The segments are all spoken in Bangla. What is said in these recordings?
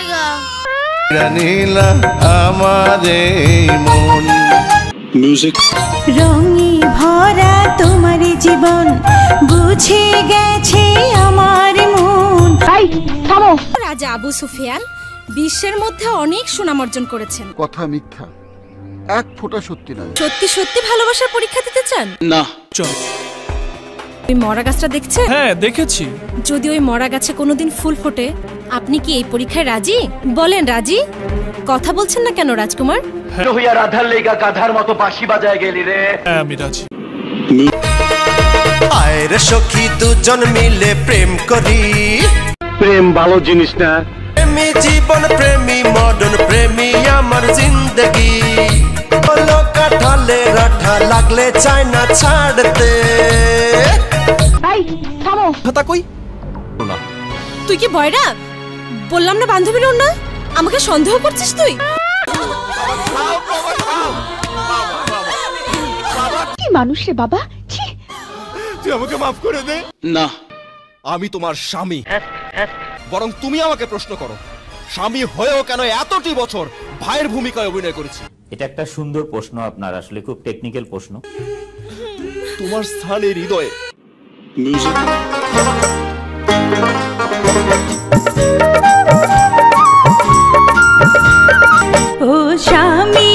জায়গা নীলা আমারে মন মিউজিক রঙে ভরা তোমার জীবন বুঝে গেছে আমার মন। তাই থামো। রাজা আবু সুফিয়ান বিশ্বের মধ্যে অনেক সুনাম অর্জন করেছেন। কথা মিথ্যা, এক ফোঁটা সত্যি নয়। সত্যি সত্যি ভালোবাসার পরীক্ষা দিতে চান? না চল। ওই মরা গাছটা দেখছেন? হ্যাঁ দেখেছি। যদি ওই মরা গাছে কোনোদিন ফুল ফোটে, আপনি কি এই পরীক্ষায় রাজি? বলেন রাজি? কথা বলছেন না কেন রাজকুমার? হইয়া রাধার লেগা গাধার মতো বাঁশি বাজায় গেলি রে। হ্যাঁ আমি রাজি। আয়ের সখী দুজন মিলে প্রেম করি। প্রেম ভালো জিনিস না। প্রেমী জীবন প্রেমী মদন প্রেমী আমার জিন্দগি। বলো কাঠালে রাঠা লাগলে চায় না ছাড়তে। তাই থামো। খাতা কই? তুই কি বয়রা? বললাম না বান্ধবীর না, আমাকে সন্দেহ করছিস তুই? কি মানুষ রে বাবা, ছি। তুই আমাকে মাফ করে দে। না আমি তোমার স্বামী, বরং তুমি আমাকে প্রশ্ন করো স্বামী হয়েও কেন এতটি বছর ভাইয়ের ভূমিকায় অভিনয় করেছি। এটা একটা সুন্দর প্রশ্ন আপনার, আসলে খুব টেকনিক্যাল প্রশ্ন। তোমার স্থানের হৃদয়ে মিউজিক ও স্বামী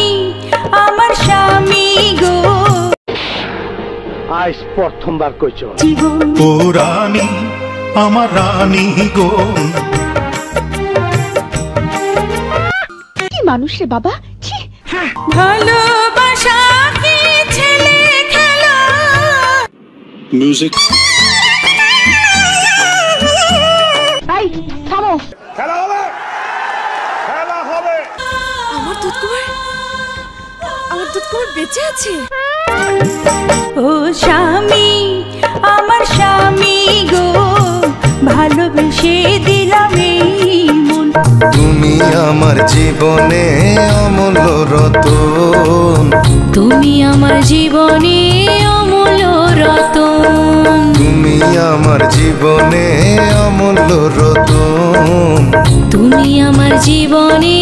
আমার স্বামী গো, আজ প্রথমবার কইছ জীবন ও রানী আমার রানী গো। কি মানুষ রে বাবা, ছি। ভালোবাসা কি ছেলে খেলা। মিউজিক তাই থামো। খেলা হবে, খেলা হবে। আমার দুধকুমার, আমার দুধকুমার বেঁচে আছে। ও স্বামী আমার স্বামী গো, ভালোবেসে দিলাম এই মন। তুমি আমার জীবনে অমূল্য রতন। তুমি আমার জীবনে অমূল্য রতন। তুমি আমার জীবনে অমূল্য রতন। তুমি আমার জীবনে